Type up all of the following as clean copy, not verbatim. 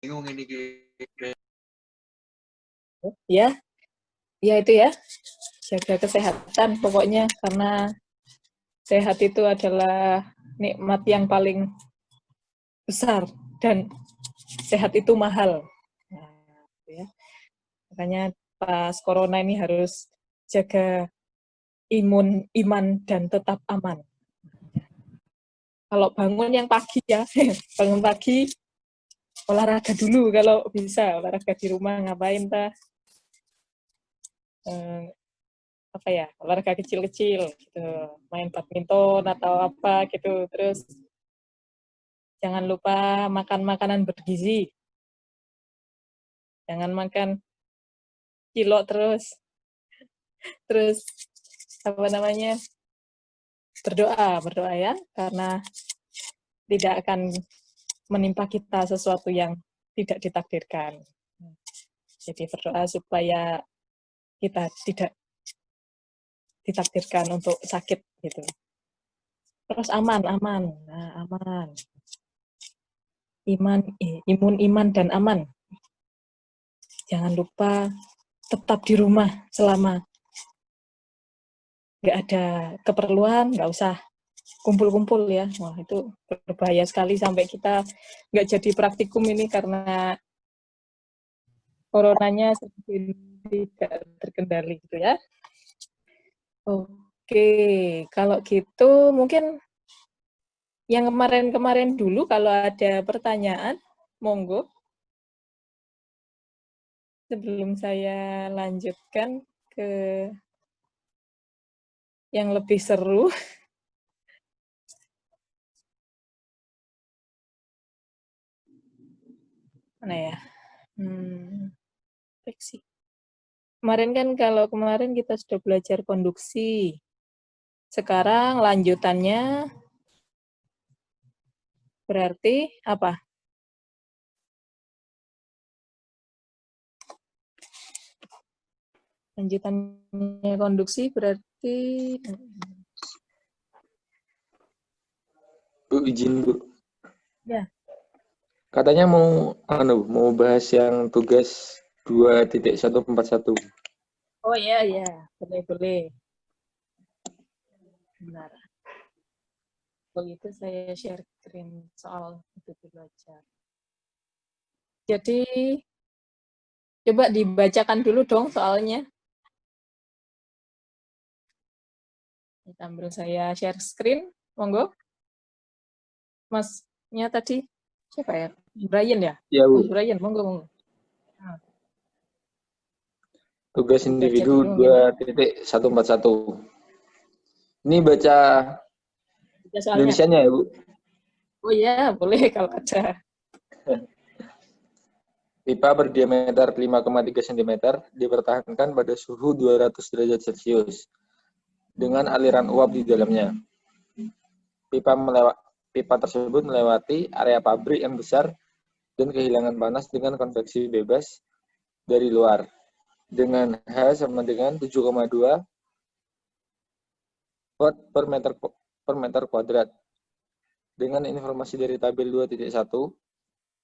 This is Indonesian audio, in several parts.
bingung ini. Ya, ya itu ya. Jaga kesehatan pokoknya, karena sehat itu adalah nikmat yang paling besar dan sehat itu mahal. Nah, ya. Makanya pas corona ini harus jaga iman, dan tetap aman. Kalau bangun yang pagi ya, bangun pagi, olahraga dulu kalau bisa, olahraga di rumah ngapain apa ya, olahraga kecil-kecil gitu, main badminton atau apa gitu. Terus jangan lupa makan makanan bergizi, jangan makan cilok terus apa namanya, berdoa ya, karena tidak akan menimpa kita sesuatu yang tidak ditakdirkan. Jadi berdoa supaya kita tidak ditakdirkan untuk sakit gitu. Terus aman. Nah, aman. Iman dan aman. Jangan lupa tetap di rumah selama nggak ada keperluan, nggak usah kumpul-kumpul ya. Wah, itu berbahaya sekali sampai kita nggak jadi praktikum ini karena coronanya semakin tidak terkendali gitu ya. Oke, kalau gitu mungkin yang kemarin-kemarin dulu, kalau ada pertanyaan, monggo. Sebelum saya lanjutkan ke yang lebih seru. Mana ya? Kemarin kan, kalau kemarin kita sudah belajar konduksi. Sekarang lanjutannya berarti apa? Lanjutannya konduksi berarti... Bu, izin Bu. Ya. Katanya mau bahas yang tugas 2.141. Oh ya, boleh. Benar. Begitu saya share screen soal itu belajar. Jadi coba dibacakan dulu dong soalnya. Sambil saya share screen, monggo. Masnya tadi siapa ya? Brian ya? Ya Bu. Brian, monggo. Nah. Tugas individu 2.141. Ini baca Indonesianya ya Bu? Oh iya, boleh kalau ada. Pipa berdiameter 5,3 cm dipertahankan pada suhu 200 derajat Celcius dengan aliran uap di dalamnya. Pipa tersebut melewati area pabrik yang besar dan kehilangan panas dengan konveksi bebas dari luar dengan H sama dengan 7,2 watt per meter kuadrat. Dengan informasi dari tabel 2.1,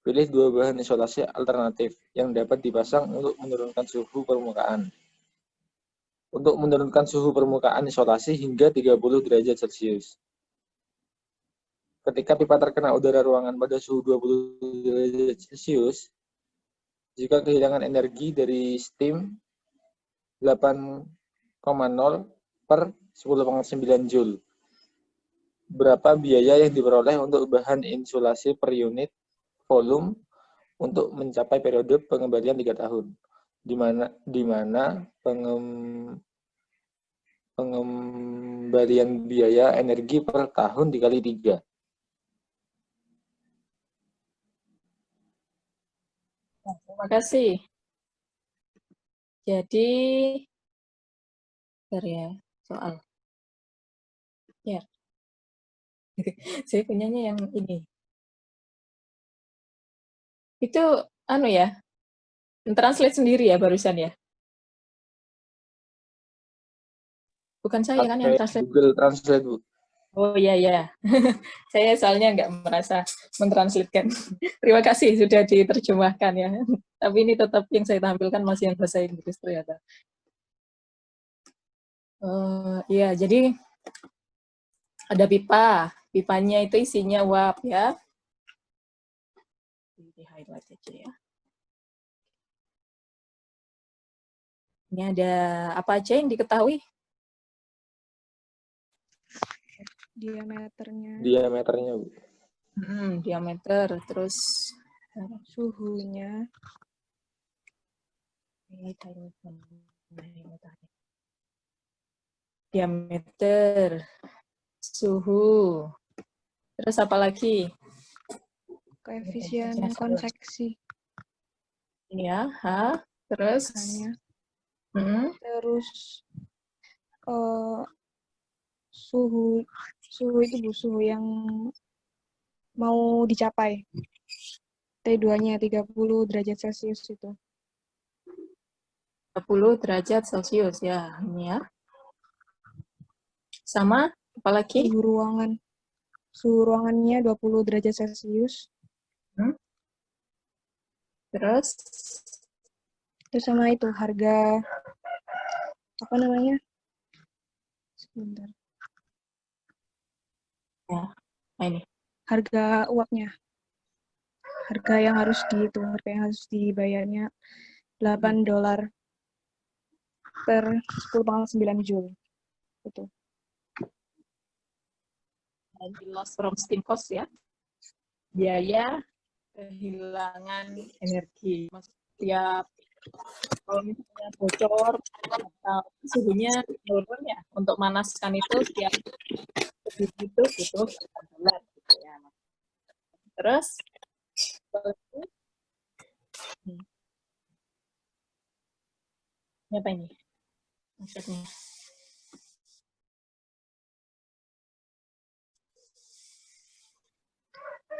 pilih dua bahan isolasi alternatif yang dapat dipasang untuk menurunkan suhu permukaan. Untuk menurunkan suhu permukaan isolasi hingga 30 derajat Celcius. Ketika pipa terkena udara ruangan pada suhu 20 derajat Celcius, jika kehilangan energi dari steam 8,0 per 10,9 Joule. Berapa biaya yang diperoleh untuk bahan insulasi per unit volume untuk mencapai periode pengembalian 3 tahun, di mana pengembalian biaya energi per tahun dikali 3. Terima kasih. Jadi, soal. Ya. Saya punyanya yang ini. Itu ya, translate sendiri ya barusan ya? Bukan saya kan yang translate. Google Translate Bu. Oh iya, ya. Saya soalnya nggak merasa mentranslitkan. Terima kasih sudah diterjemahkan ya. Tapi ini tetap yang saya tampilkan masih yang bahasa Inggris ternyata. Iya, jadi ada pipa. Pipanya itu isinya uap ya. Di highlight aja ya. Ini ada apa aja yang diketahui? Diameternya. Diameternya, Bu. Diameter, terus Suhunya. Diameter, suhu, terus apa lagi? Koefisien konveksi. Ini ya, terus terus suhu itu Bu, suhu yang mau dicapai. T2-nya 30 derajat Celcius itu. 30 derajat Celcius ya, ini ya. Sama apa lagi? Suhu ruangan. Suhu ruangannya 20 derajat Celcius. Terus sama itu harga apa namanya? Sebentar. Ya, ini. Harga uapnya. Harga yang harus dibayarnya $8 per 10⁻9 Joule. Itu. Loss from steam cost ya. Biaya kehilangan energi. Setiap kalau misalnya bocor atau suhunya turun ya, untuk manaskan itu setiap begitu butuh $8 gitu ya. Terus ini apa ini maksudnya?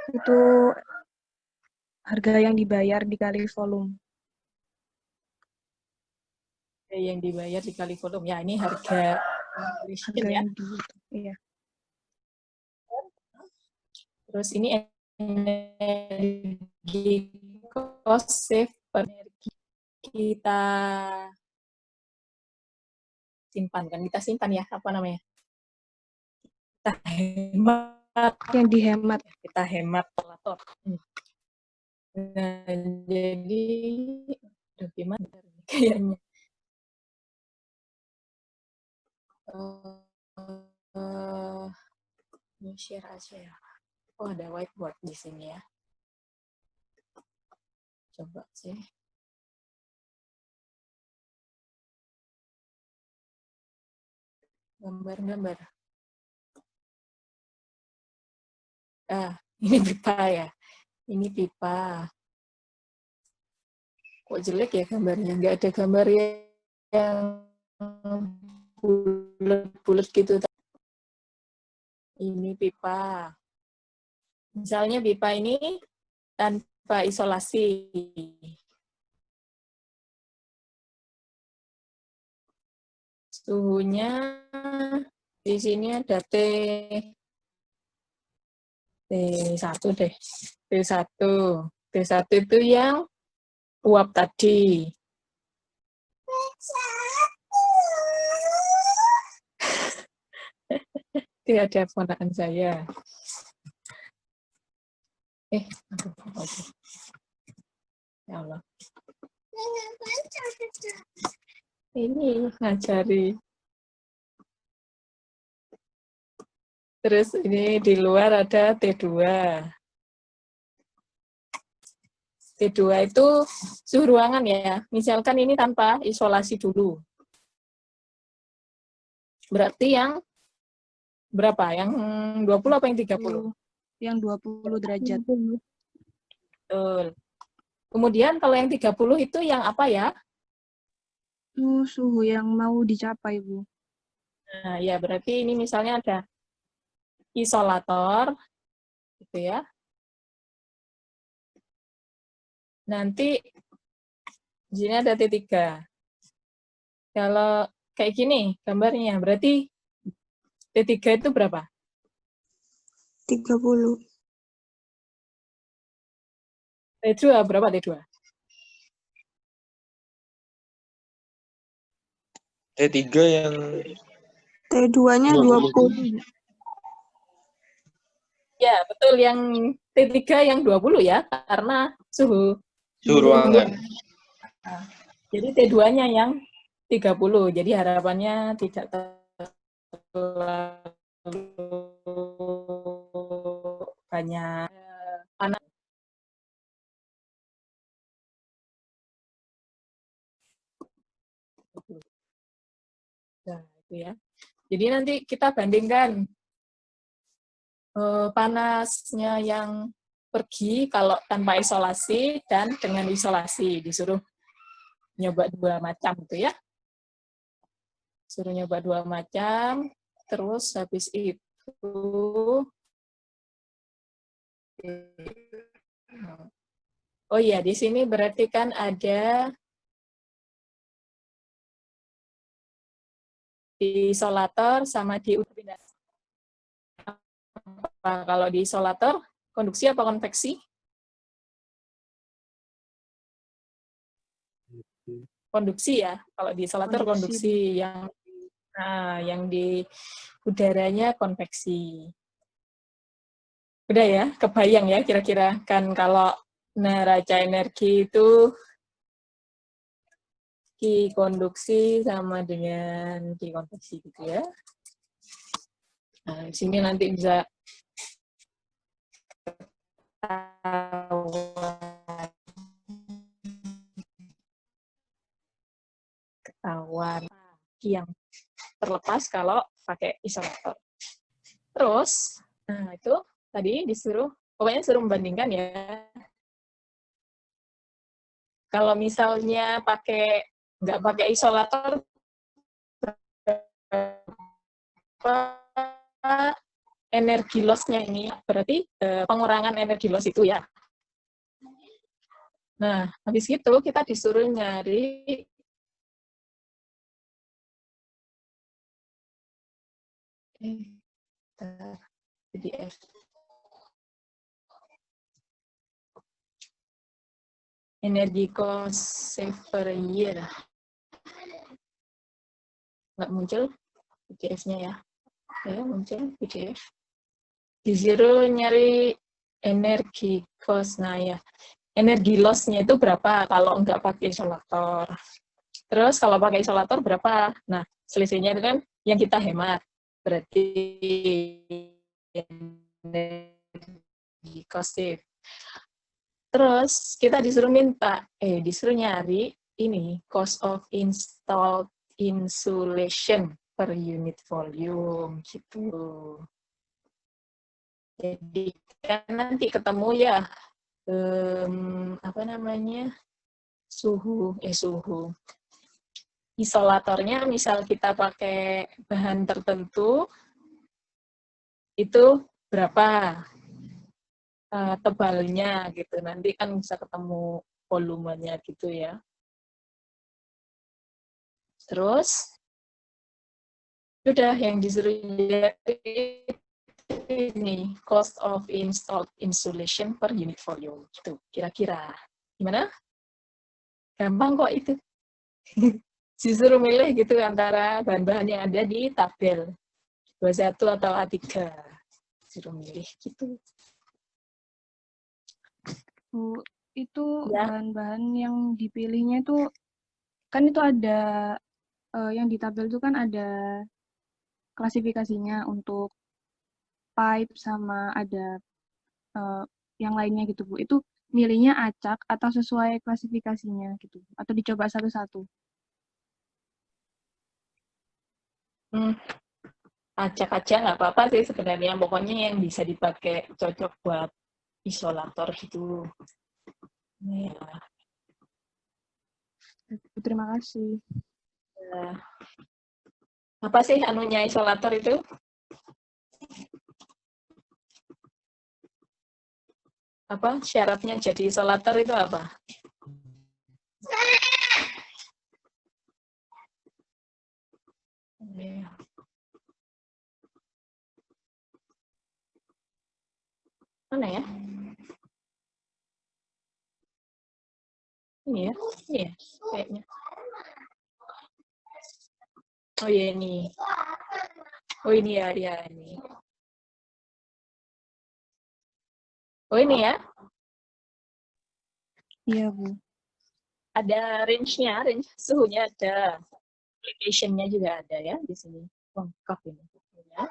Itu harga yang dibayar dikali volume. Yang dibayar dikali volume. Ya, ini harga ya. Iya. Terus ini energi cost save energi kita simpan kan, kita simpan ya, apa namanya? Kita hemat. Yang dihemat. Kita hemat ventilator. Nah, jadi gimana kayaknya? Share aja ya. Oh, ada whiteboard di sini ya. Coba sih. Gambar-gambar. Ini pipa ya. Ini pipa. Kok jelek ya gambarnya? Nggak ada gambar yang bulat-bulat gitu. Ini pipa. Misalnya pipa ini tanpa isolasi. Suhunya di sini ada T1 deh. T1 itu yang uap tadi. Itu ada ponakan saya. Ya Allah. Ini ngajari. Terus ini di luar ada T2. T2 itu suhu ruangan ya. Misalkan ini tanpa isolasi dulu. Berarti yang berapa? Yang 20 apa yang 30? Yang 20 derajat. Betul. Kemudian kalau yang 30 itu yang apa ya? Itu suhu yang mau dicapai, Bu. Nah, ya berarti ini misalnya ada isolator, gitu ya. Nanti di sini ada T3. Kalau kayak gini gambarnya, berarti T3 itu berapa? 30. T2 berapa T2? T3 yang T2-nya 20. Ya, betul, yang T3 yang 20 ya, karena suhu ruangan. Jadi T2-nya yang 30. Jadi harapannya tidak terlalu banyak panas. Nah, itu ya. Jadi nanti kita bandingkan panasnya yang pergi kalau tanpa isolasi dan dengan isolasi. Disuruh nyoba 2 macam itu ya. Suruh nyoba 2 macam, terus habis itu oh iya, di sini berarti kan ada di isolator sama di uterbinasi. Kalau di isolator, konduksi apa konveksi? Konduksi ya. Kalau di isolator konduksi, yang di udaranya konveksi. Udah ya, kebayang ya kira-kira kan kalau neraca energi itu Q konduksi sama dengan Q konveksi gitu ya. Nah, di sini nanti bisa ketahuan yang terlepas kalau pakai isolator. Terus, nah itu tadi pokoknya disuruh membandingkan ya. Kalau misalnya nggak pakai isolator, energi loss-nya ini berarti pengurangan energi loss itu ya. Nah, habis itu kita disuruh nyari PDF. Energy cost save per year. Nggak muncul PDF-nya ya. Ya, muncul PDF. Disuruh nyari energi cost. Nah ya, energi loss-nya itu berapa kalau nggak pakai isolator. Terus kalau pakai isolator berapa? Nah, selisihnya itu kan yang kita hemat. Berarti energi cost save. Terus kita disuruh nyari ini cost of installed insulation per unit volume gitu. Jadi kan nanti ketemu ya suhu isolatornya misal kita pakai bahan tertentu itu berapa tebalnya gitu, nanti kan bisa ketemu volumenya gitu ya. Terus udah yang disuruh ini cost of installed insulation per unit volume gitu kira-kira gimana? Gampang kok itu. Disuruh milih gitu antara bahan-bahan yang ada di tabel 21 atau A3. Disuruh milih gitu. Bu, itu Ya. bahan-bahan yang dipilihnya itu kan itu ada yang di tabel itu kan ada klasifikasinya untuk pipe sama ada yang lainnya gitu Bu. Itu milihnya acak atau sesuai klasifikasinya gitu atau dicoba satu-satu? Acak aja nggak apa-apa sih sebenarnya, pokoknya yang bisa dipakai cocok buat isolator gitu. Ya. Terima kasih. Apa sih anunya isolator itu? Apa syaratnya jadi isolator itu apa? Mana ya? Ini ya, kayaknya. Oh iya ini. Oh ini ya, ini. Oh ini ya, Iya, Bu. ada range-nya, range suhunya ada, application-nya juga ada ya di sini. Lengkap ini. Ya.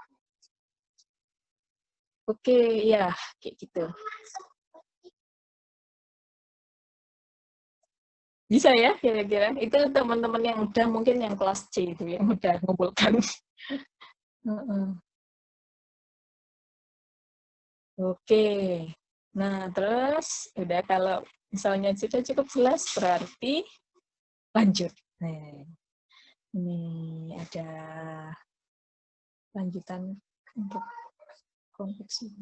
Oke, ya kayak gitu. Bisa ya kira-kira. Itu teman-teman yang udah mungkin yang kelas C itu yang udah ngumpulkan. Oke. Nah, terus udah kalau misalnya sudah cukup jelas berarti lanjut. Nah, ini ada lanjutan untuk konveksi.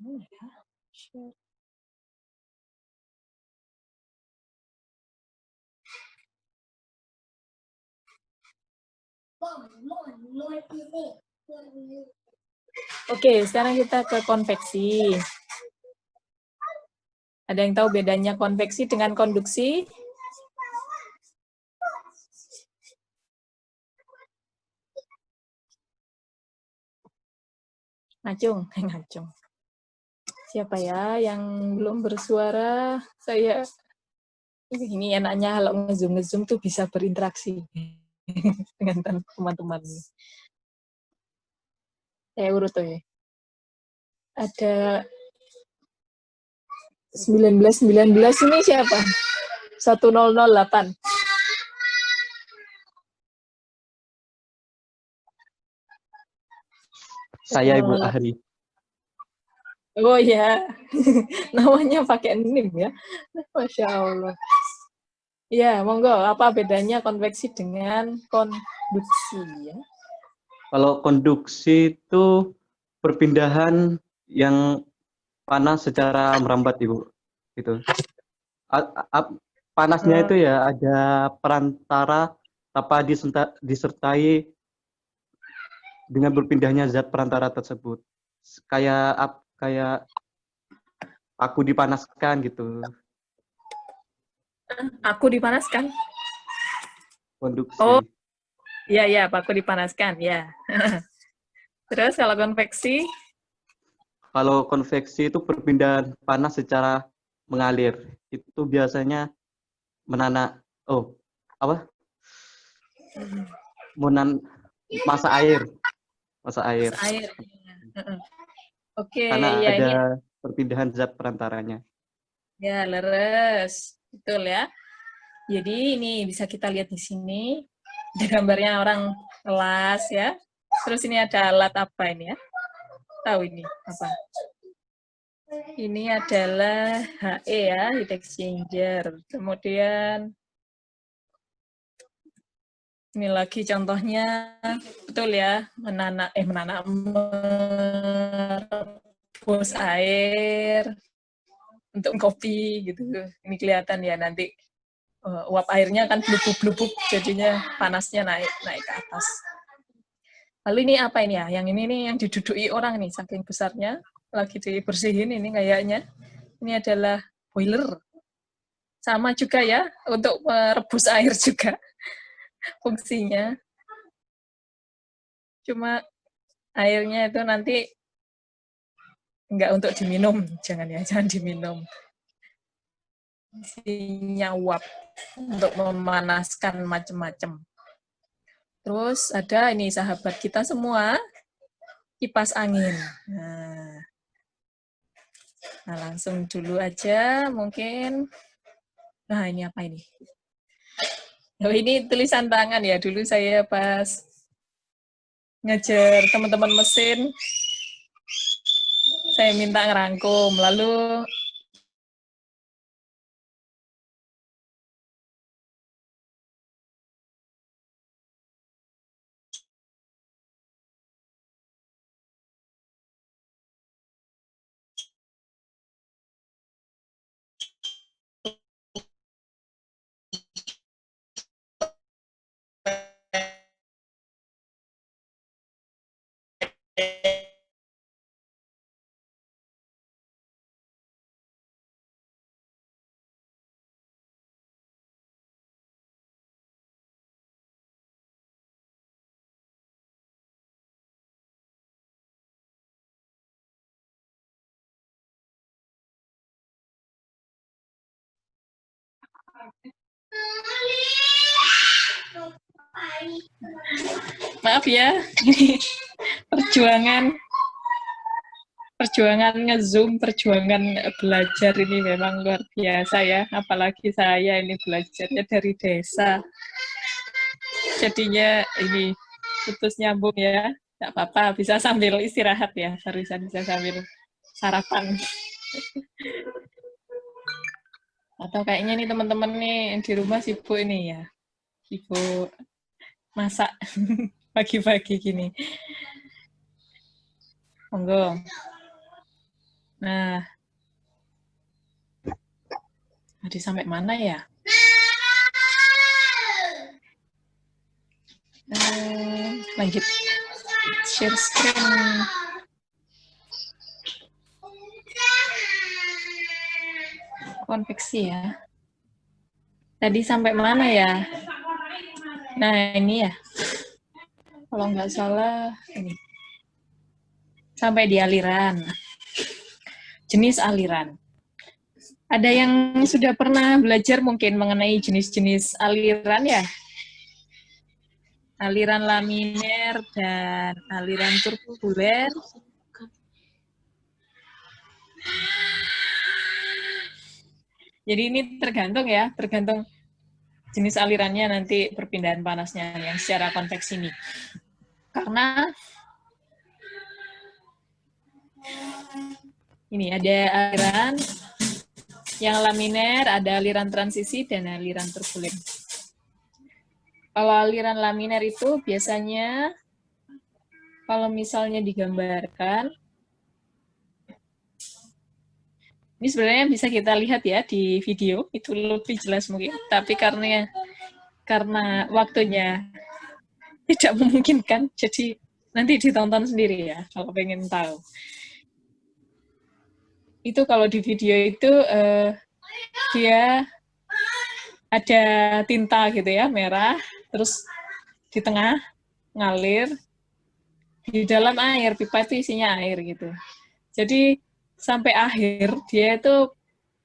Ya, share. Oke, sekarang kita ke konveksi. Ada yang tahu bedanya konveksi dengan konduksi? Ngacung, ngacung. Siapa ya yang belum bersuara? Saya ini enaknya kalau nge-zoom tuh bisa berinteraksi dengan teman-teman. Saya urut tuh ya. Ada 1919 ini siapa? 1008. Saya Ibu Ahri. Oh ya, namanya pakai nim ya. Masya Allah. Ya, monggo. Apa bedanya konveksi dengan konduksi ya? Kalau konduksi itu perpindahan yang panas secara merambat, Ibu. Gitu. Panasnya itu ya ada perantara tanpa disertai dengan berpindahnya zat perantara tersebut. Kayak aku dipanaskan gitu. Aku dipanaskan. Konduksi. Oh, iya, aku dipanaskan, ya. Terus kalau konveksi? Kalau konveksi itu perpindahan panas secara mengalir. Itu biasanya masa air. Masa air. Oke, Karena ya ada ini. perpindahan zat perantaranya. Ya, leres. Betul ya. Jadi ini bisa kita lihat di sini. Di gambarnya orang kelas ya. Terus ini ada alat apa ini ya? Tahu ini apa? Ini adalah HE ya, heat exchanger. Kemudian ini lagi contohnya, betul ya, merebus air untuk kopi gitu. Ini kelihatan ya nanti uap airnya kan blubuk-blubuk, jadinya panasnya naik ke atas. Lalu ini apa ini ya? Yang ini nih yang diduduki orang nih, saking besarnya, lagi dibersihin ini kayaknya. Ini adalah boiler. Sama juga ya, untuk merebus air juga fungsinya. Cuma airnya itu nanti enggak untuk diminum, jangan diminum. Isinya uap untuk memanaskan macam-macam. Terus ada ini sahabat kita semua, kipas angin. Nah, langsung dulu aja mungkin. Nah, ini apa ini? Oh, ini tulisan tangan ya. Dulu saya pas ngajar teman-teman mesin, saya minta ngerangkum. Lalu Maaf ya, perjuangan nge-Zoom, perjuangan belajar ini memang luar biasa ya. Apalagi saya ini belajarnya dari desa. Jadinya ini putus nyambung ya. Nggak apa-apa, bisa sambil istirahat ya. Barusan bisa sambil sarapan. Atau kayaknya nih teman-teman nih di rumah sibuk ini ya. Sibuk masak pagi-pagi gini. Monggo. Nah, tadi sampai mana ya? Lanjut. Share screen. Konveksi ya. Tadi sampai mana ya? Nah, ini ya. Kalau nggak salah, ini. Sampai di aliran. Jenis aliran. Ada yang sudah pernah belajar mungkin mengenai jenis-jenis aliran ya? Aliran laminer dan aliran turbulen. Jadi ini tergantung ya, tergantung jenis alirannya nanti perpindahan panasnya yang secara konveksi ini. Karena ini ada aliran yang laminer, ada aliran transisi, dan aliran turbulen. Kalau aliran laminer itu biasanya, kalau misalnya digambarkan, ini sebenarnya bisa kita lihat ya di video, itu lebih jelas mungkin. Tapi karena waktunya tidak memungkinkan, jadi nanti ditonton sendiri ya, kalau pengen tahu. Itu kalau di video itu dia ada tinta gitu ya, merah, terus di tengah ngalir, di dalam air, pipa itu isinya air gitu. Jadi sampai akhir dia itu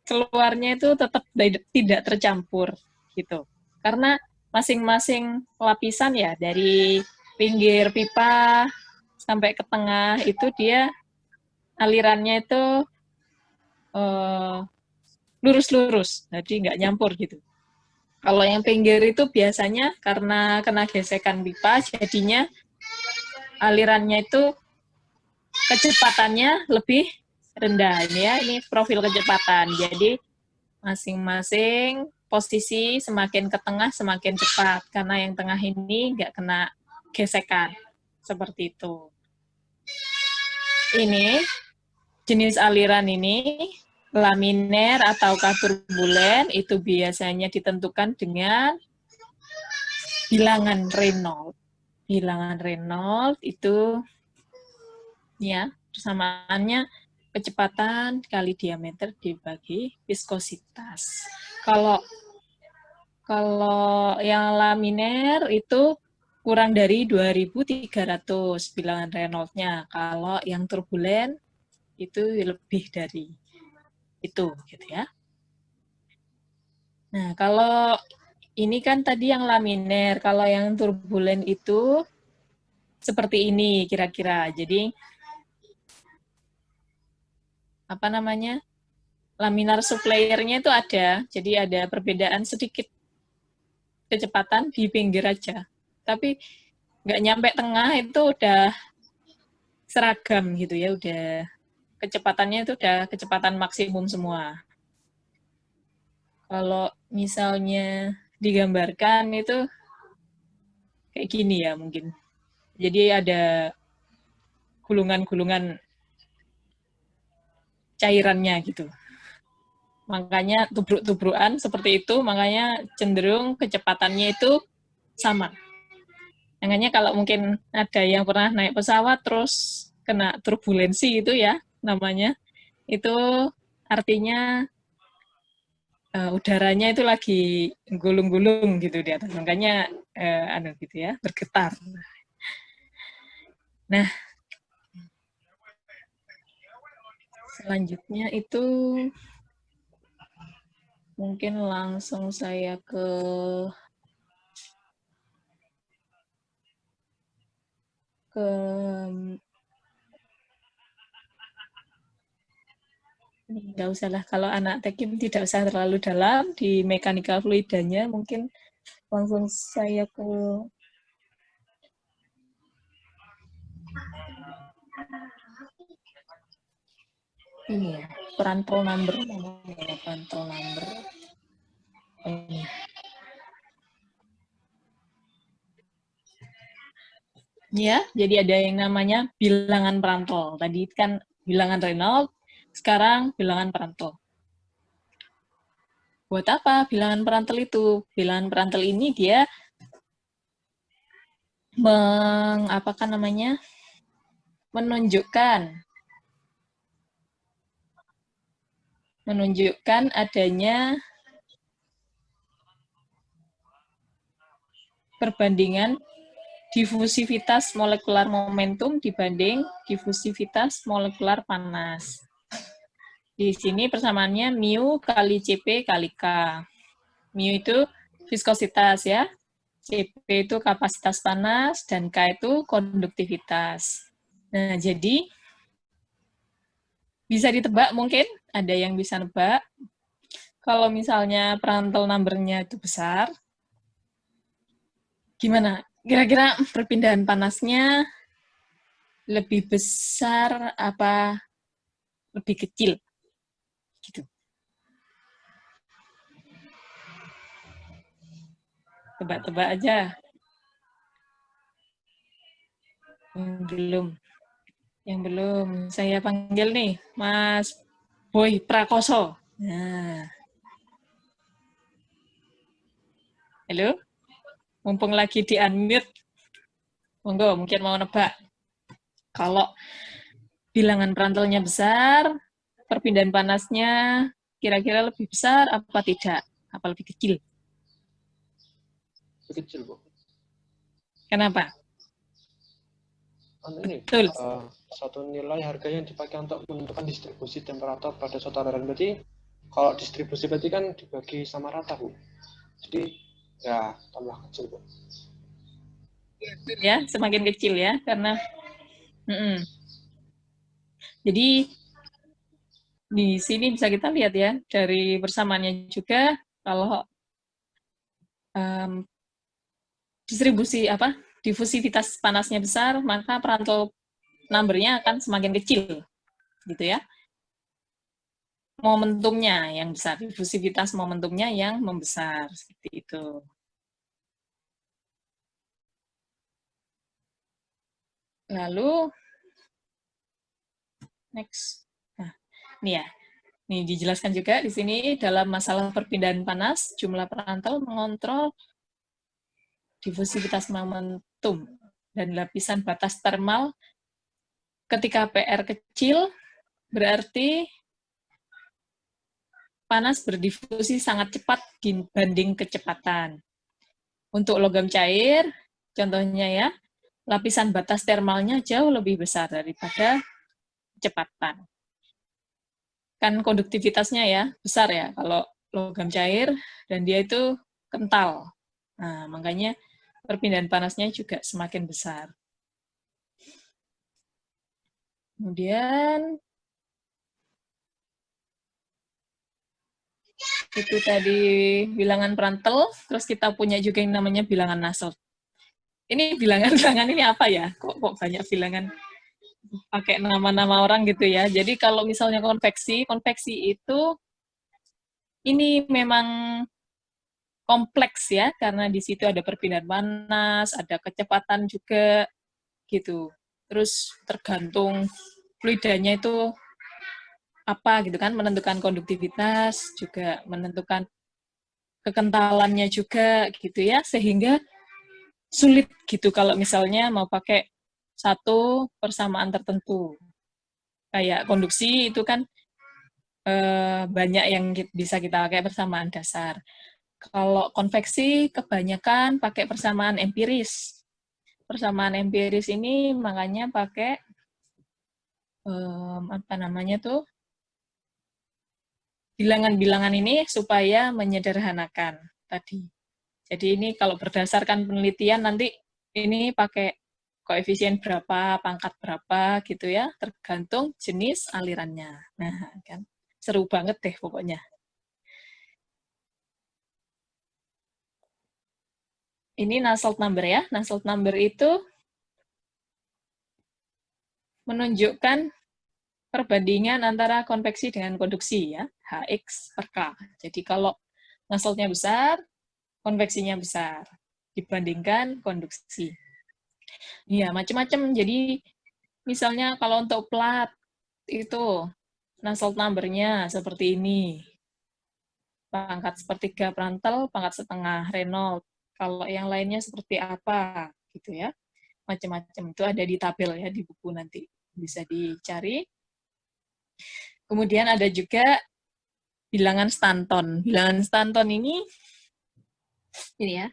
keluarnya itu tetap tidak tercampur gitu. Karena masing-masing lapisan ya, dari pinggir pipa sampai ke tengah itu dia alirannya itu lurus-lurus, jadi nggak nyampur gitu. Kalau yang pinggir itu biasanya karena kena gesekan pipa, jadinya alirannya itu kecepatannya lebih rendah. Ini ya, ini profil kecepatan. Jadi masing-masing posisi semakin ke tengah semakin cepat, karena yang tengah ini nggak kena gesekan. Seperti itu. Ini jenis aliran ini, laminer ataukah turbulen, itu biasanya ditentukan dengan bilangan Reynolds. Bilangan Reynolds itu ya persamaannya kecepatan kali diameter dibagi viskositas. Kalau yang laminer itu kurang dari 2.300 bilangan Reynolds-nya. Kalau yang turbulen itu lebih dari itu gitu ya. Nah, kalau ini kan tadi yang laminer, kalau yang turbulen itu seperti ini kira-kira. Jadi apa namanya? Laminar suppliernya itu ada, jadi ada perbedaan sedikit kecepatan di pinggir aja. Tapi nggak nyampe tengah itu udah seragam gitu ya, udah kecepatannya itu udah kecepatan maksimum semua. Kalau misalnya digambarkan itu kayak gini ya mungkin. Jadi ada gulungan-gulungan cairannya gitu. Makanya tubruk-tubrukan seperti itu, makanya cenderung kecepatannya itu sama. Makanya kalau mungkin ada yang pernah naik pesawat terus kena turbulensi itu ya namanya. Itu artinya udaranya itu lagi gulung-gulung gitu di atas. Makanya gitu ya, bergetar. Nah, selanjutnya itu mungkin langsung saya ke nggak usah lah, kalau anak tekim tidak usah terlalu dalam di mekanikal fluidanya, mungkin langsung saya ke ini ya, Prandtl number. Prandtl number. Ini. Ya, jadi ada yang namanya bilangan Prandtl. Tadi kan bilangan Reynolds, sekarang bilangan Prandtl. Buat apa bilangan Prandtl itu? Bilangan Prandtl ini dia menunjukkan adanya perbandingan difusivitas molekular momentum dibanding difusivitas molekular panas. Di sini persamaannya mu kali Cp kali K. Mu itu viskositas ya, Cp itu kapasitas panas, dan K itu konduktivitas. Nah, jadi bisa ditebak mungkin, ada yang bisa nebak. Kalau misalnya Prandtl number-nya itu besar, gimana? Kira-kira perpindahan panasnya lebih besar apa lebih kecil? Gitu. Tebak-tebak aja. Yang belum. Saya panggil nih, Mas Boy Prakoso. Nah. Halo? Mumpung lagi di-unmute. Monggo, mungkin mau nebak. Kalau bilangan Prandtl-nya besar, perpindahan panasnya kira-kira lebih besar apa tidak? Apa lebih kecil? Lebih kecil, Bu. Kenapa? Ini, Betul. satu nilai harga yang dipakai untuk menentukan distribusi temperatur pada suatu aliran. Berarti kalau distribusi berarti kan dibagi sama rata, Bu. Jadi ya tambah kecil, Bu. Ya, semakin kecil ya, karena jadi di sini bisa kita lihat ya dari persamaannya juga kalau difusivitas panasnya besar, maka Prandtl number-nya akan semakin kecil, gitu ya. Momentumnya yang besar, difusivitas momentumnya yang membesar, seperti itu. Lalu, next. Nah, ini ya. Nih dijelaskan juga di sini dalam masalah perpindahan panas, jumlah Prandtl mengontrol difusivitas momentum dan lapisan batas termal. Ketika PR kecil, berarti panas berdifusi sangat cepat dibanding kecepatan. Untuk logam cair, contohnya ya, lapisan batas termalnya jauh lebih besar daripada kecepatan. Kan konduktivitasnya ya, besar ya, kalau logam cair, dan dia itu kental. Nah, makanya perpindahan panasnya juga semakin besar. Kemudian, itu tadi bilangan Prandtl, terus kita punya juga yang namanya bilangan Nusselt. Ini bilangan-bilangan ini apa ya? Kok banyak bilangan pakai nama-nama orang gitu ya. Jadi kalau misalnya konveksi itu ini memang kompleks ya, karena di situ ada perpindahan panas, ada kecepatan juga gitu. Terus tergantung fluidanya itu apa gitu kan, menentukan konduktivitas, juga menentukan kekentalannya juga gitu ya, sehingga sulit gitu kalau misalnya mau pakai satu persamaan tertentu. Kayak konduksi itu kan banyak yang bisa kita pakai persamaan dasar. Kalau konveksi kebanyakan pakai persamaan empiris. Persamaan empiris ini makanya pakai apa namanya tuh, bilangan-bilangan ini supaya menyederhanakan tadi. Jadi ini kalau berdasarkan penelitian nanti ini pakai koefisien berapa, pangkat berapa gitu ya, tergantung jenis alirannya. Nah, kan seru banget deh pokoknya. Ini Nusselt number ya. Nusselt number itu menunjukkan perbandingan antara konveksi dengan konduksi ya, Hx per K. Jadi kalau Nusseltnya besar, konveksinya besar dibandingkan konduksi. Iya, macam-macam. Jadi misalnya kalau untuk plat itu Nusselt number-nya seperti ini. Pangkat sepertiga Prandtl, pangkat setengah Reynolds. Kalau yang lainnya seperti apa gitu ya. Macam-macam itu ada di tabel ya di buku nanti bisa dicari. Kemudian ada juga bilangan Stanton. Bilangan Stanton ini ya.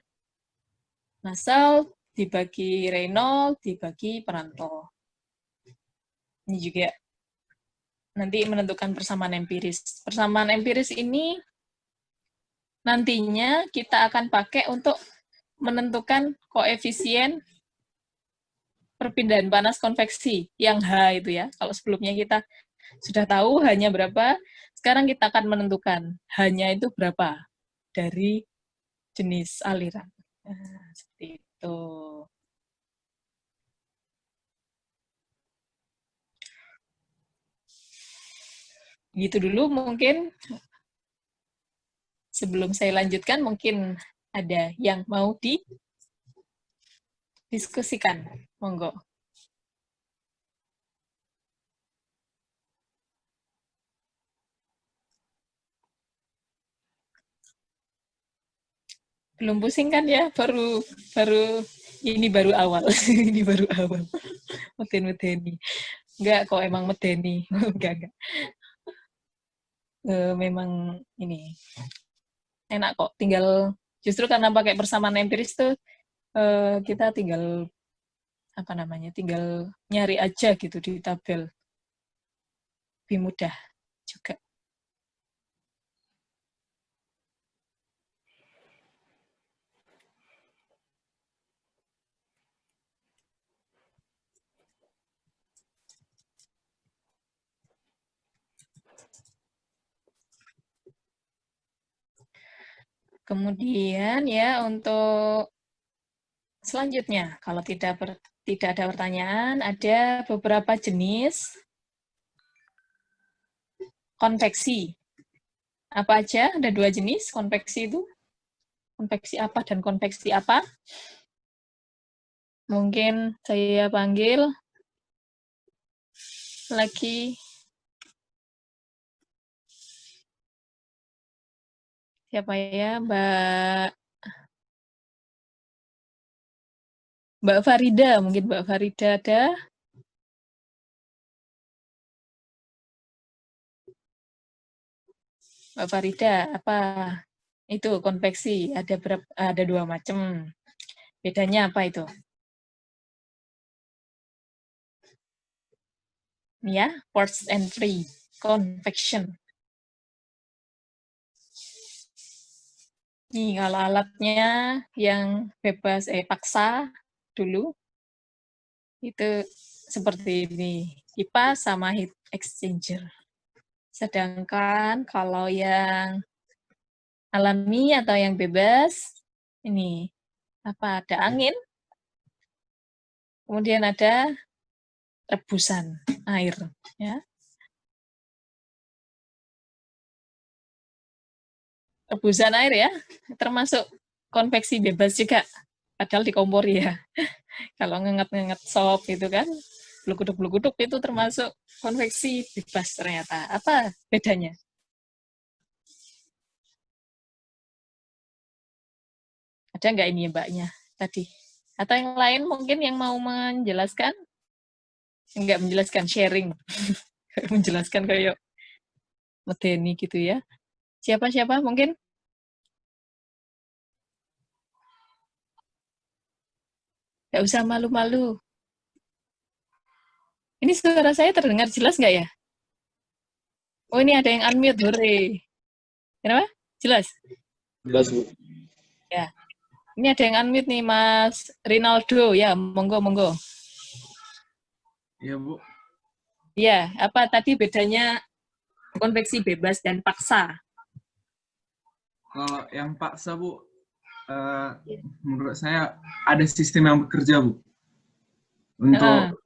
Nusselt dibagi Reynolds dibagi Prandtl. Ini juga nanti menentukan persamaan empiris. Persamaan empiris ini nantinya kita akan pakai untuk menentukan koefisien perpindahan panas konveksi yang H itu ya. Kalau sebelumnya kita sudah tahu H-nya berapa, sekarang kita akan menentukan H-nya itu berapa dari jenis aliran. Nah, seperti itu. Gitu dulu mungkin. Sebelum saya lanjutkan, mungkin ada yang mau didiskusikan. Monggo. Belum pusing kan ya? Baru ini baru awal. Ini baru awal. Medeni. Enggak kok, emang medeni. Enggak. Memang ini enak kok. Tinggal justru karena pakai persamaan empiris tuh kita tinggal apa namanya? Tinggal nyari aja gitu di tabel. Lebih mudah juga. Kemudian ya untuk selanjutnya, kalau tidak ada pertanyaan, ada beberapa jenis konveksi. Apa aja? Ada 2 jenis konveksi itu. Konveksi apa dan konveksi apa? Mungkin saya panggil lagi siapa ya, Mbak Farida, mungkin Mbak Farida ada. Mbak Farida, apa itu konveksi? Ada 2 macam. Bedanya apa itu? Ya, forced and free convection. Nih, kalau alatnya yang bebas, paksa dulu, itu seperti ini, kipas sama heat exchanger. Sedangkan kalau yang alami atau yang bebas, ini, ada angin, kemudian ada rebusan air. Ya. Rebusan air ya, termasuk konveksi bebas juga, padahal di kompor ya. Kalau ngenget-ngenget sop gitu kan, bluguduk itu termasuk konveksi bebas ternyata. Apa bedanya? Ada nggak ini mbaknya tadi? Atau yang lain mungkin yang mau menjelaskan? Enggak menjelaskan, sharing. Menjelaskan kayak medeni gitu ya. Siapa mungkin? Nggak usah malu-malu. Ini suara saya terdengar jelas nggak ya? Oh, ini ada yang unmute, hore. Kenapa? Jelas? Jelas, Bu. Ya. Ini ada yang unmute nih, Mas Rinaldo. Ya, monggo, monggo. Iya, Bu. Ya, apa tadi bedanya konveksi bebas dan paksa? Kalau yang paksa, Bu, menurut saya ada sistem yang bekerja, Bu, untuk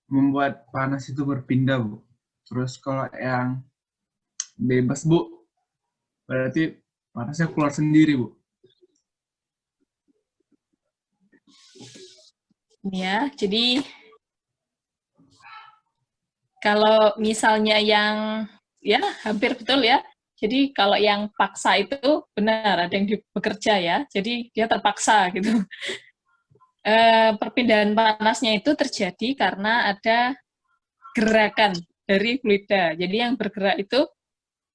membuat panas itu berpindah, Bu. Terus kalau yang bebas, Bu, berarti panasnya keluar sendiri, Bu. Ya, jadi kalau misalnya yang, ya hampir betul ya, jadi kalau yang paksa itu benar, ada yang bekerja ya, jadi dia terpaksa gitu. Perpindahan panasnya itu terjadi karena ada gerakan dari fluida. Jadi yang bergerak itu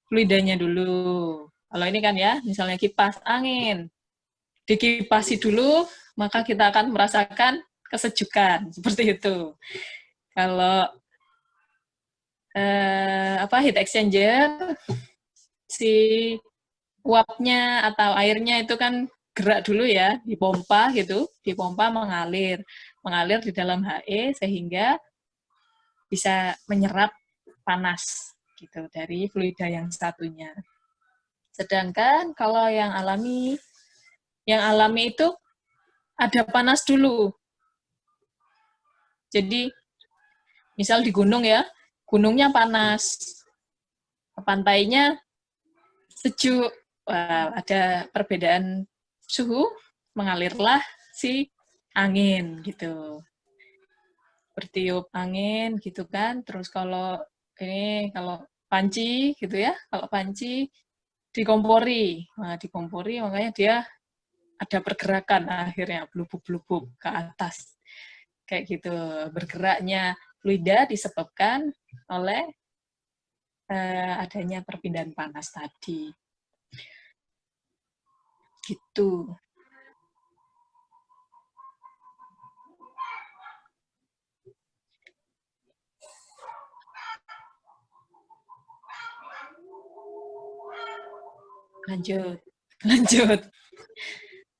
fluidanya dulu. Kalau ini kan ya, misalnya kipas angin, dikipasi dulu, maka kita akan merasakan kesejukan, seperti itu. Kalau heat exchanger, si uapnya atau airnya itu kan gerak dulu ya, dipompa gitu, dipompa mengalir di dalam HE sehingga bisa menyerap panas gitu dari fluida yang satunya. Sedangkan kalau yang alami itu ada panas dulu. Jadi misal di gunung ya, gunungnya panas, pantainya sejuk. Wah, ada perbedaan suhu, mengalirlah si angin gitu. Bertiup angin gitu kan. Terus kalau panci gitu ya, kalau panci dikompori. Nah, dikompori makanya dia ada pergerakan akhirnya blubub-blubub ke atas. Kayak gitu. Bergeraknya fluida disebabkan oleh adanya perpindahan panas tadi. Gitu.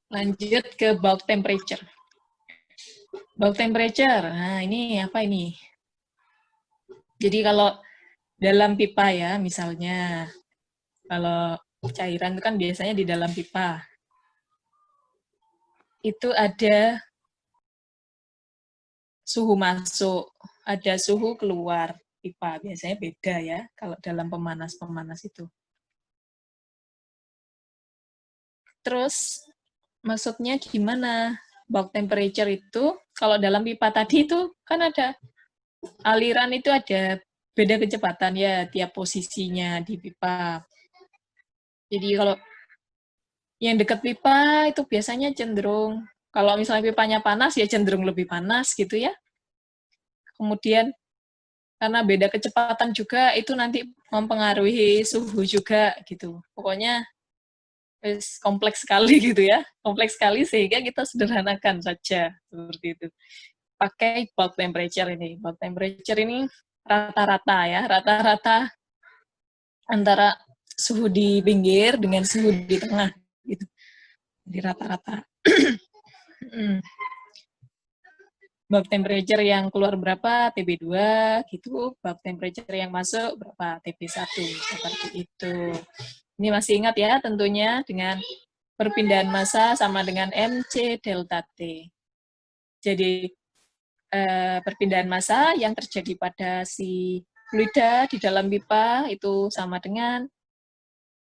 Lanjut ke bulk temperature. Bulk temperature, nah ini apa ini? Jadi kalau dalam pipa ya, misalnya, kalau cairan itu kan biasanya di dalam pipa. Itu ada suhu masuk, ada suhu keluar pipa. Biasanya beda ya, kalau dalam pemanas-pemanas itu. Terus, maksudnya gimana? Bulk temperature itu, kalau dalam pipa tadi itu kan ada aliran itu ada beda kecepatan ya, tiap posisinya di pipa. Jadi kalau yang dekat pipa itu biasanya cenderung, kalau misalnya pipanya panas ya cenderung lebih panas gitu ya. Kemudian karena beda kecepatan juga itu nanti mempengaruhi suhu juga gitu. Pokoknya kompleks sekali gitu ya, kompleks sekali sehingga kita sederhanakan saja seperti itu. Pakai bulk temperature ini. Bulk temperature ini rata-rata ya, rata-rata antara suhu di pinggir dengan suhu di tengah gitu. Jadi rata-rata. Bulk temperature yang keluar berapa, TB2 gitu, bulk temperature yang masuk berapa, TB1, seperti itu. Ini masih ingat ya tentunya dengan perpindahan massa sama dengan MC delta T. Jadi perpindahan massa yang terjadi pada si fluida di dalam pipa itu sama dengan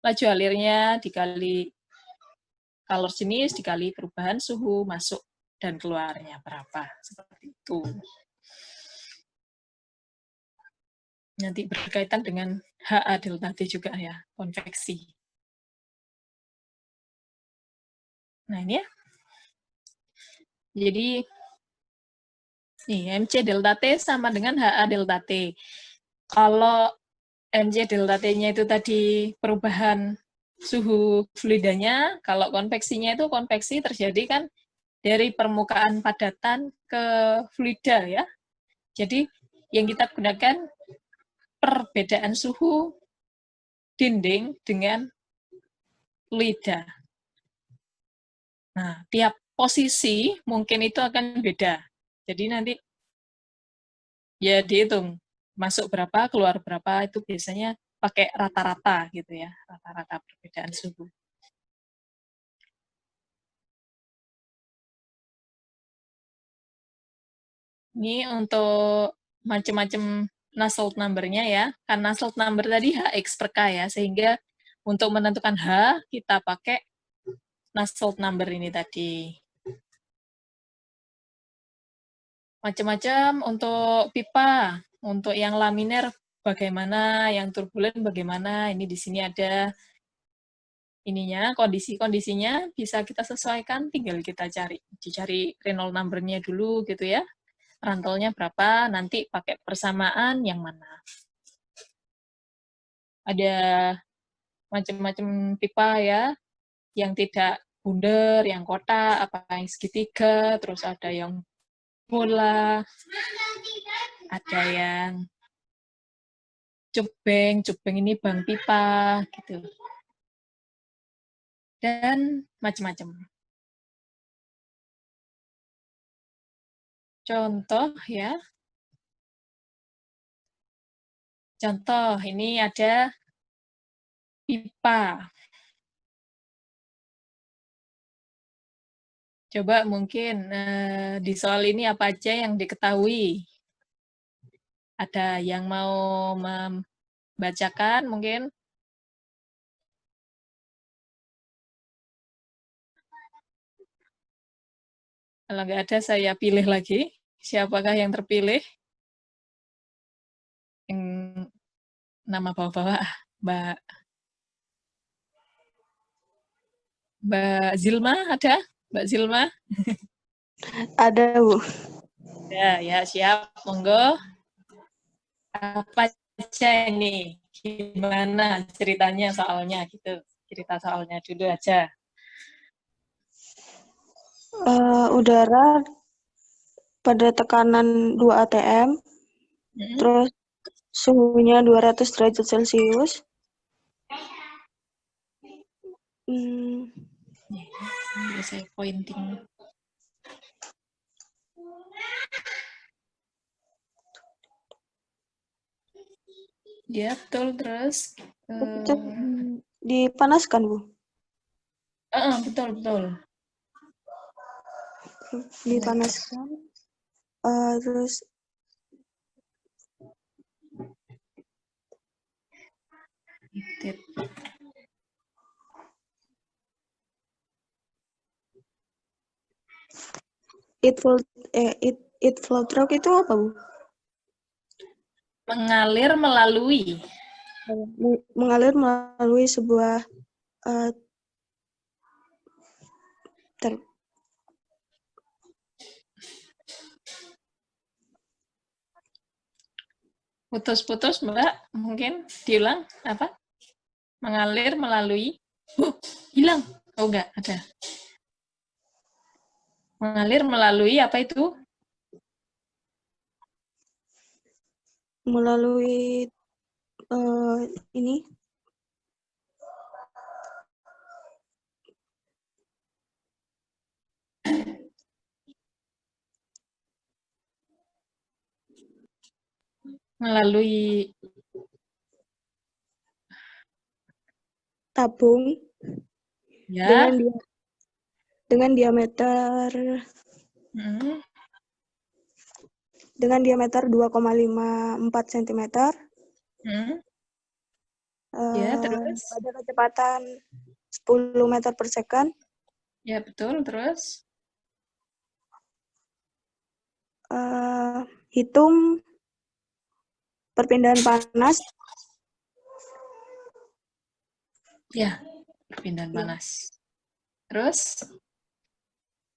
laju alirnya dikali kalor jenis dikali perubahan suhu masuk dan keluarnya berapa, seperti itu. Nanti berkaitan dengan HA delta T juga ya, konveksi. Nah ini ya. Jadi Nih, MC delta T sama dengan HA delta T. Kalau MC delta T-nya itu tadi perubahan suhu fluidanya, kalau konveksinya itu konveksi terjadi kan dari permukaan padatan ke fluida ya. Jadi yang kita gunakan perbedaan suhu dinding dengan fluida. Nah, tiap posisi mungkin itu akan beda. Jadi nanti ya dihitung masuk berapa, keluar berapa, itu biasanya pakai rata-rata gitu ya, rata-rata perbedaan suhu. Ini untuk macam-macam Nusselt number-nya ya. Kan Nusselt number tadi Hx per K ya, sehingga untuk menentukan H, kita pakai Nusselt number ini tadi. Macam-macam untuk pipa, untuk yang laminer bagaimana, yang turbulen bagaimana, ini di sini ada ininya, kondisi-kondisinya bisa kita sesuaikan, tinggal kita dicari Reynolds number-nya dulu gitu ya. Rantolnya berapa, nanti pakai persamaan yang mana. Ada macam-macam pipa ya, yang tidak bundar, yang kotak, apa yang segitiga, terus ada yang bola, ada yang cubeng ini bang pipa, gitu. Dan macam-macam. Contoh ya. Contoh, ini ada pipa. Coba mungkin di soal ini apa aja yang diketahui? Ada yang mau membacakan mungkin? Kalau nggak ada, saya pilih lagi. Siapakah yang terpilih? Yang nama bawah-bawah, Mbak Zilma ada? Mbak Zilma? Ada, Bu. Ya, siap. Monggo. Apa aja ini? Gimana ceritanya soalnya gitu? Cerita soalnya dulu aja. Udara pada tekanan 2 atm, terus suhunya 200 derajat Celcius. Saya pointing. Ya, betul. Terus dipanaskan, Bu? Betul. Dipanaskan. Terus it flow through itu apa, Bu? Mengalir melalui. Mengalir melalui sebuah Putus-putus, Mbak. Mungkin diulang apa? Mengalir melalui. Hilang. Oh, enggak ada. Mengalir melalui apa itu? Melalui ini. Melalui tabung ya. Dengan diameter 2,54 cm. Ya, terus? Pada kecepatan 10 meter per second. Ya, betul. Terus? Hitung perpindahan panas. Ya, perpindahan panas. Terus?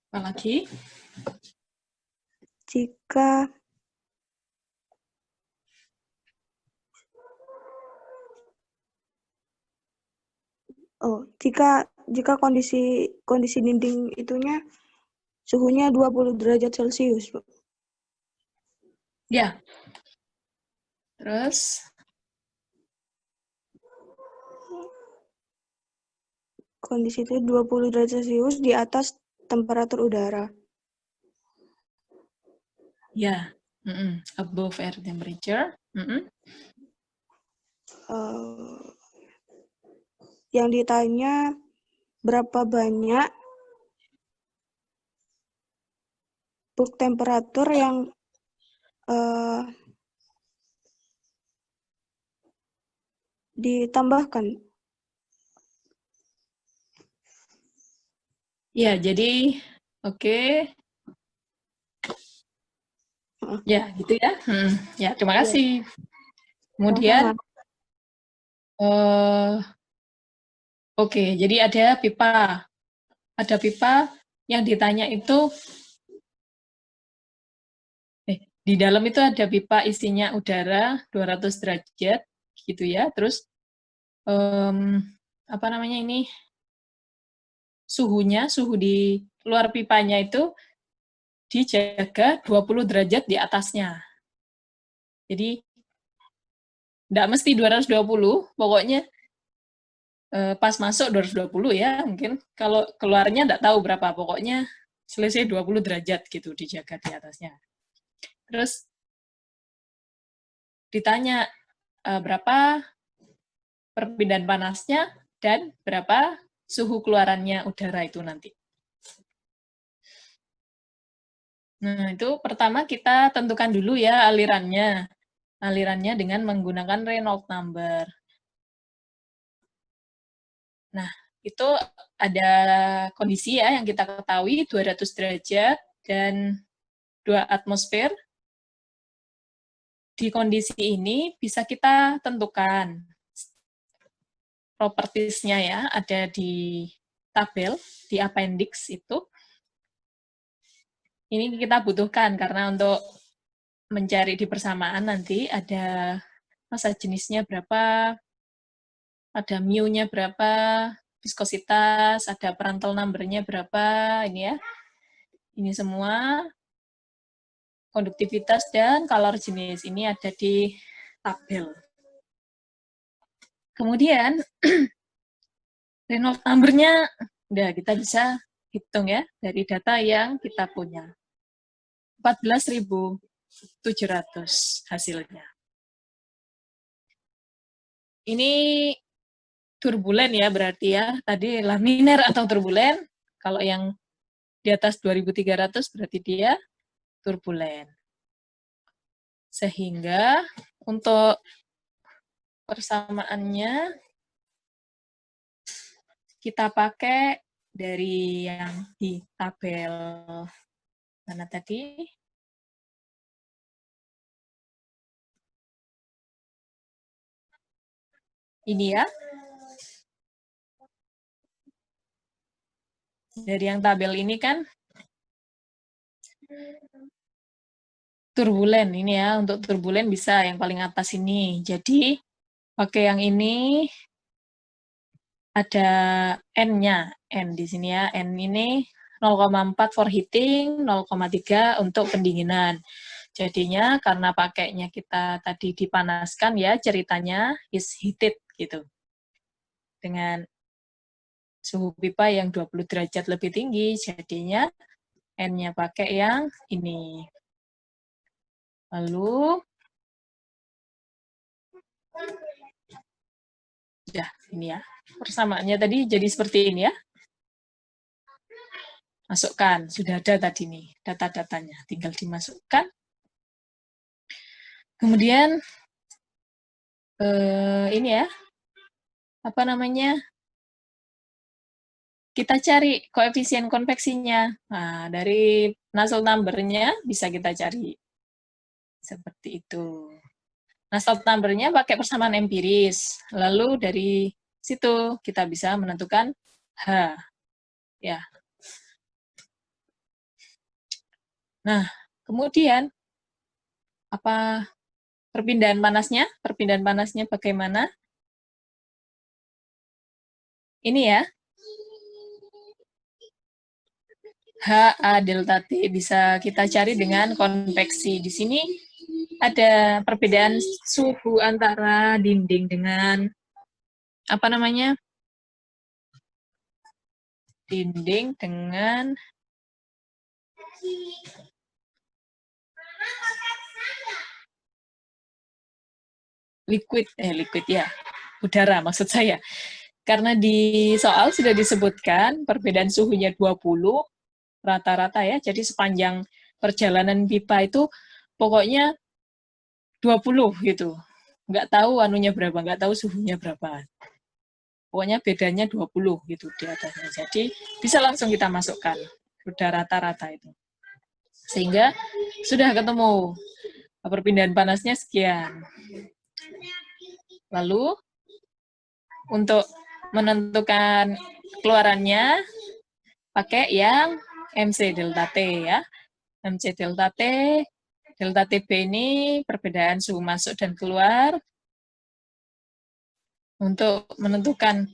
Apa lagi? jika jika kondisi dinding itunya suhunya 20 derajat Celcius, Bu. Ya. Terus Kondisi itu 20 derajat Celcius di atas temperatur udara. ya, above air temperature. Yang ditanya berapa banyak bulk temperatur yang ditambahkan. Ya, jadi oke. Ya, gitu ya. Ya, terima kasih. Kemudian, oke, jadi ada pipa. Ada pipa yang ditanya itu, di dalam itu ada pipa isinya udara 200 derajat, gitu ya. Terus, apa namanya ini, suhu di luar pipanya itu dijaga 20 derajat di atasnya. Jadi, nggak mesti 220, pokoknya pas masuk 220 ya, mungkin kalau keluarnya nggak tahu berapa, pokoknya selisih 20 derajat gitu dijaga di atasnya. Terus ditanya berapa perpindahan panasnya dan berapa suhu keluarannya udara itu nanti. Nah, itu pertama kita tentukan dulu ya alirannya. Alirannya dengan menggunakan Reynolds number. Nah, itu ada kondisi ya yang kita ketahui 200 derajat dan 2 atmosfer. Di kondisi ini bisa kita tentukan propertiesnya ya, ada di tabel, di appendix itu. Ini kita butuhkan karena untuk mencari di persamaan nanti ada massa jenisnya berapa, ada mu-nya berapa, viskositas, ada Prandtl number-nya berapa, ini ya. Ini semua konduktivitas dan kalor jenis ini ada di tabel. Kemudian Reynolds number-nya udah kita bisa hitung ya dari data yang kita punya. 14.700 hasilnya. Ini turbulen ya berarti ya. Tadi laminer atau turbulen. Kalau yang di atas 2.300 berarti dia turbulen. Sehingga untuk persamaannya kita pakai dari yang di tabel mana tadi? Ini ya. Dari yang tabel ini kan turbulen ini ya, untuk turbulen bisa yang paling atas ini. Jadi pakai yang ini ada N-nya, N di sini ya. N ini 0,4 for heating, 0,3 untuk pendinginan. Jadinya karena pakainya kita tadi dipanaskan ya, ceritanya is heated gitu. Dengan suhu pipa yang 20 derajat lebih tinggi, jadinya N-nya pakai yang ini. Lalu, ya ini ya, persamaannya tadi jadi seperti ini ya. Masukkan, sudah ada tadi nih data-datanya, tinggal dimasukkan. Kemudian, ini ya, apa namanya, kita cari koefisien konveksinya. Nah, dari Nusselt number-nya bisa kita cari. Seperti itu. Nusselt number-nya pakai persamaan empiris. Lalu dari situ kita bisa menentukan H. Ya. Nah, Kemudian, apa perpindahan panasnya? Perpindahan panasnya bagaimana? Ini ya. HA delta T bisa kita cari dengan konveksi. Di sini ada perbedaan suhu antara dinding dengan apa namanya? Dinding dengan liquid ya. Udara maksud saya. Karena di soal sudah disebutkan perbedaan suhunya 20 rata-rata ya. Jadi sepanjang perjalanan pipa itu pokoknya 20 gitu. Nggak tahu anunya berapa, nggak tahu suhunya berapa. Pokoknya bedanya 20 gitu di atasnya. Jadi bisa langsung kita masukkan. Udah rata-rata itu. Sehingga sudah ketemu perpindahan panasnya sekian. Lalu untuk menentukan keluarannya pakai yang MC delta T ya. MC delta TB ini perbedaan suhu masuk dan keluar. Untuk menentukan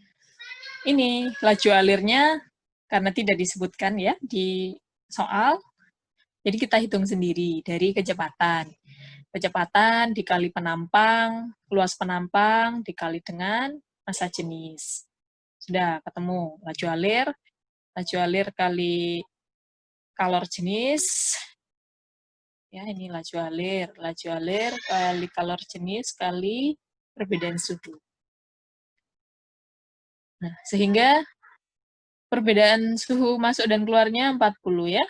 ini laju alirnya karena tidak disebutkan ya di soal. Jadi kita hitung sendiri dari kecepatan. Kecepatan dikali penampang, luas penampang dikali dengan massa jenis. Sudah ketemu laju alir kali kalor jenis. Ya, ini laju alir kali kalor jenis kali perbedaan suhu. Nah, sehingga perbedaan suhu masuk dan keluarnya 40 ya.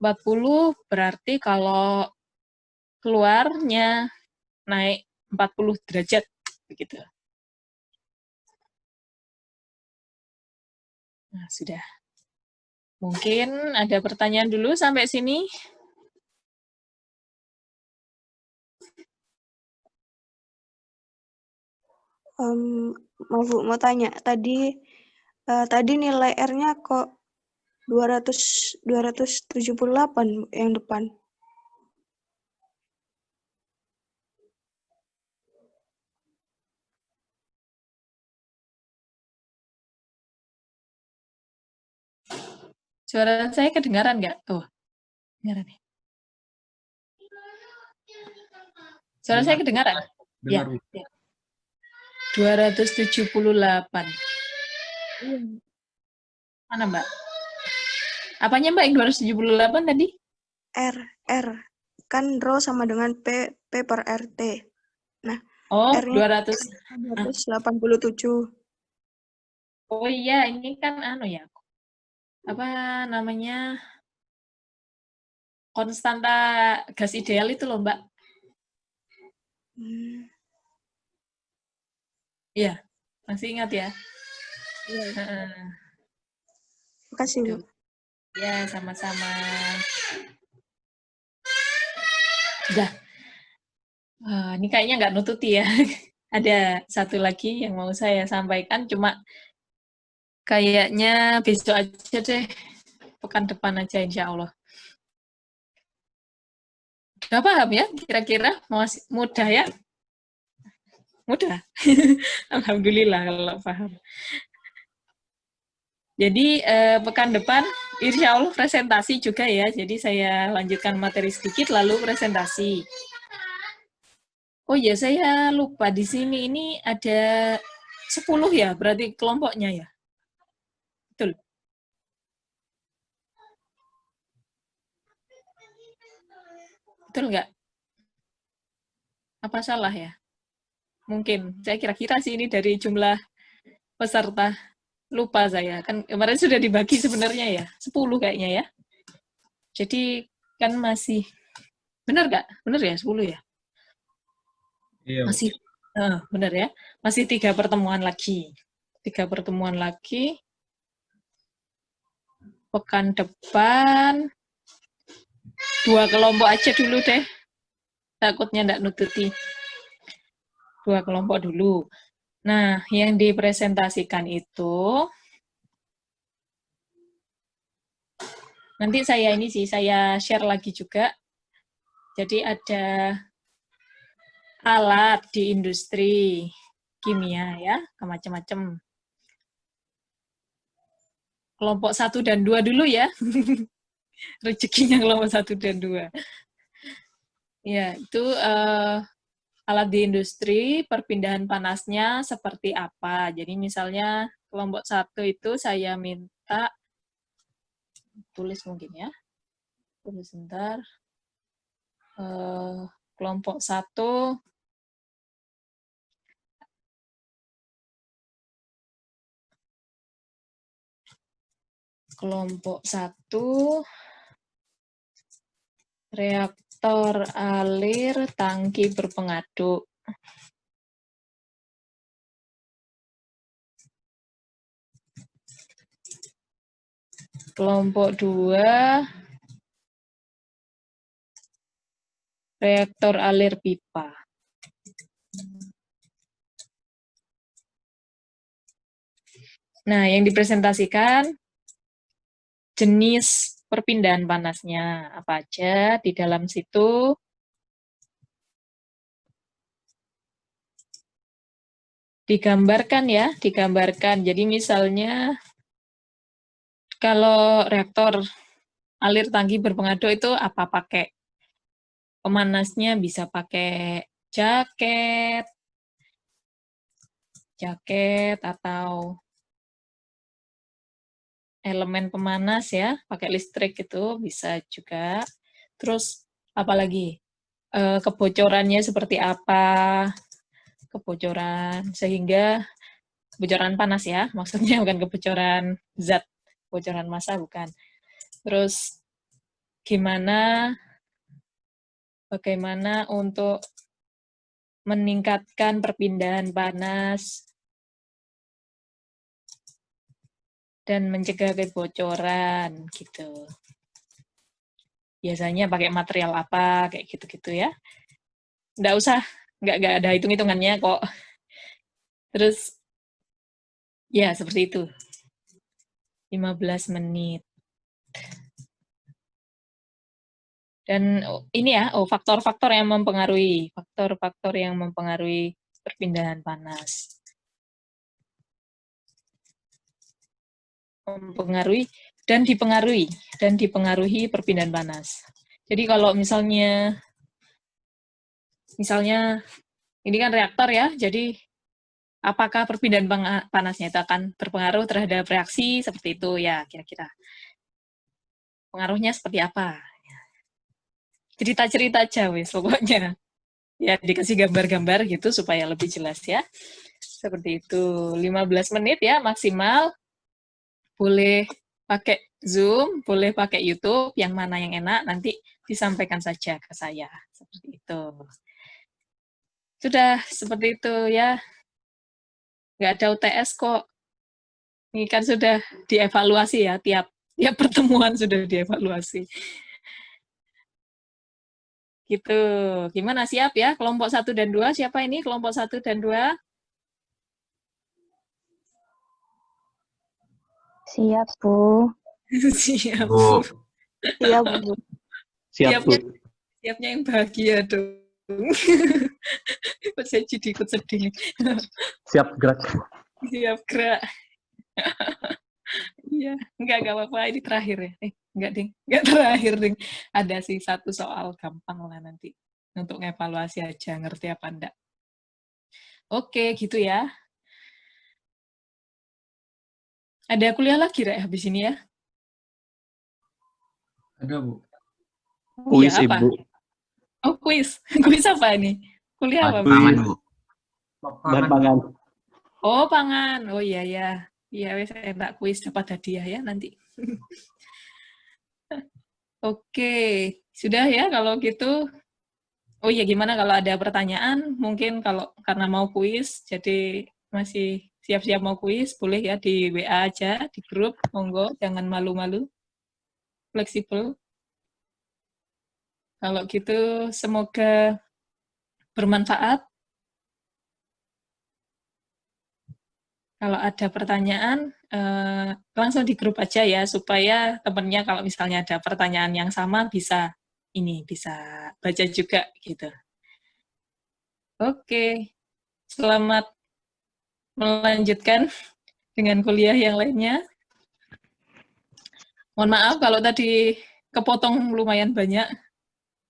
40 berarti kalau keluarnya naik 40 derajat begitu. Nah, sudah. Mungkin ada pertanyaan dulu sampai sini. Mau tanya, tadi nilai R-nya kok 278 yang depan. Suara saya kedengaran nggak? Oh, kedengaran ya. Suara saya kedengaran? Ya. 278. Mana, Mbak? Apanya, Mbak, yang 278 tadi? R. Kan rho sama dengan P per RT. Nah, oh, R-nya 287. Oh iya, ini kan anu ya. Apa namanya? Konstanta gas ideal itu loh, Mbak. Iya, masih ingat ya? Iya. Makasih, Bu. Ya, sama-sama. Sudah. Ini kayaknya nggak nututi ya. Ada satu lagi yang mau saya sampaikan, cuma kayaknya besok aja deh. Pekan depan aja, insya Allah. Udah paham ya? Kira-kira mudah ya? Mudah. Alhamdulillah kalau paham. Jadi pekan depan insya Allah presentasi juga ya. Jadi saya lanjutkan materi sedikit lalu presentasi. Oh ya, saya lupa di sini ini ada 10 ya, berarti kelompoknya ya. Betul. Betul nggak? Apa salah ya? Mungkin. Saya kira-kira sih ini dari jumlah peserta. Lupa saya. Kan kemarin sudah dibagi sebenarnya ya. 10 kayaknya ya. Jadi kan masih... Benar nggak? Benar ya 10 ya? Iya. Masih benar ya. Masih 3 pertemuan lagi. 3 pertemuan lagi. Pekan depan 2 kelompok aja dulu deh. Takutnya nggak nututi. 2 kelompok dulu. Nah, yang dipresentasikan itu nanti saya share lagi juga Jadi ada alat di industri kimia ya, macam-macam. Kelompok 1 dan 2 dulu ya. Rezekinya kelompok 1 dan 2. Ya, itu alat di industri, perpindahan panasnya seperti apa. Jadi misalnya kelompok 1 itu saya minta, tulis mungkin ya. Tulis sebentar. Kelompok 1 reaktor alir tangki berpengaduk. Kelompok 2 reaktor alir pipa. Nah, yang dipresentasikan jenis perpindahan panasnya apa aja di dalam situ. Digambarkan ya, digambarkan. Jadi misalnya kalau reaktor alir tangki berpengaduk itu apa pakai pemanasnya, bisa pakai jaket atau elemen pemanas ya, pakai listrik itu bisa juga. Terus apalagi kebocorannya seperti apa, kebocoran sehingga kebocoran panas ya, maksudnya bukan kebocoran zat, kebocoran massa bukan. Terus bagaimana untuk meningkatkan perpindahan panas dan mencegah kebocoran gitu. Biasanya pakai material apa, kayak gitu-gitu ya. Nggak usah, nggak ada hitung-hitungannya kok. Terus, ya seperti itu. 15 menit. Dan ini ya, faktor-faktor yang mempengaruhi. Faktor-faktor yang mempengaruhi perpindahan panas. Mempengaruhi dan dipengaruhi perpindahan panas. Jadi kalau misalnya ini kan reaktor ya, jadi apakah perpindahan panasnya itu akan berpengaruh terhadap reaksi seperti itu ya, kira-kira. Pengaruhnya seperti apa? Cerita-cerita aja wis pokoknya. Ya dikasih gambar-gambar gitu supaya lebih jelas ya. Seperti itu. 15 menit ya maksimal. Boleh pakai Zoom, boleh pakai YouTube, yang mana yang enak nanti disampaikan saja ke saya. Seperti itu. Sudah seperti itu ya. Nggak ada UTS kok. Ini kan sudah dievaluasi ya, tiap pertemuan sudah dievaluasi. Gitu. Gimana, siap ya? Kelompok 1 dan 2, siapa ini kelompok 1 dan 2? Siap, Bu. Siap, Bu. Bu. Siap, Bu. Siap, Bu. Siapnya yang bahagia dong. Saya jadi ikut sedih. Siap gerak. Siap gerak. Iya, enggak apa-apa, ini terakhir ya. Enggak, Ding. Enggak terakhir, Ding. Ada sih satu soal gampang lah nanti. Untuk ngevaluasi aja, ngerti apa enggak. Oke, gitu ya. Ada kuliah lagi, Rek, habis ini ya? Ada, Bu. Kuis, Ya, apa? Ibu. Oh, kuis. Kuis apa ini? Kuliah apa? Kuis. Pangan. Pangan. Oh, pangan. Oh, iya, ya. Iya, wes enak kuis dapat hadiah ya nanti. Oke, sudah ya kalau gitu. Oh iya, gimana kalau ada pertanyaan? Mungkin kalau karena mau kuis, jadi masih siap-siap mau kuis, boleh ya di WA aja, di grup, monggo, jangan malu-malu. Fleksibel. Kalau gitu, semoga bermanfaat. Kalau ada pertanyaan, langsung di grup aja ya, supaya temennya kalau misalnya ada pertanyaan yang sama bisa ini bisa baca juga gitu. Oke, selamat melanjutkan dengan kuliah yang lainnya. Mohon maaf kalau tadi kepotong lumayan banyak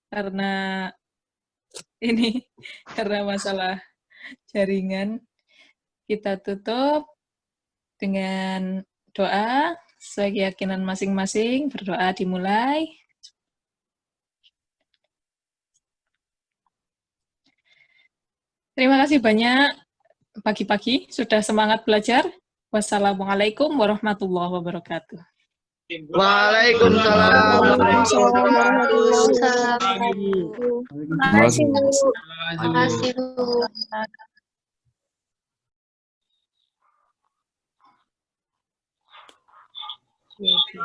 karena ini karena masalah jaringan. Kita tutup dengan doa sesuai keyakinan masing-masing. Berdoa dimulai. Terima kasih banyak pagi-pagi sudah semangat belajar. Wassalamualaikum warahmatullahi wabarakatuh. Waalaikumsalam. Terima kasih, Bu. Terima kasih, Bu. Oke.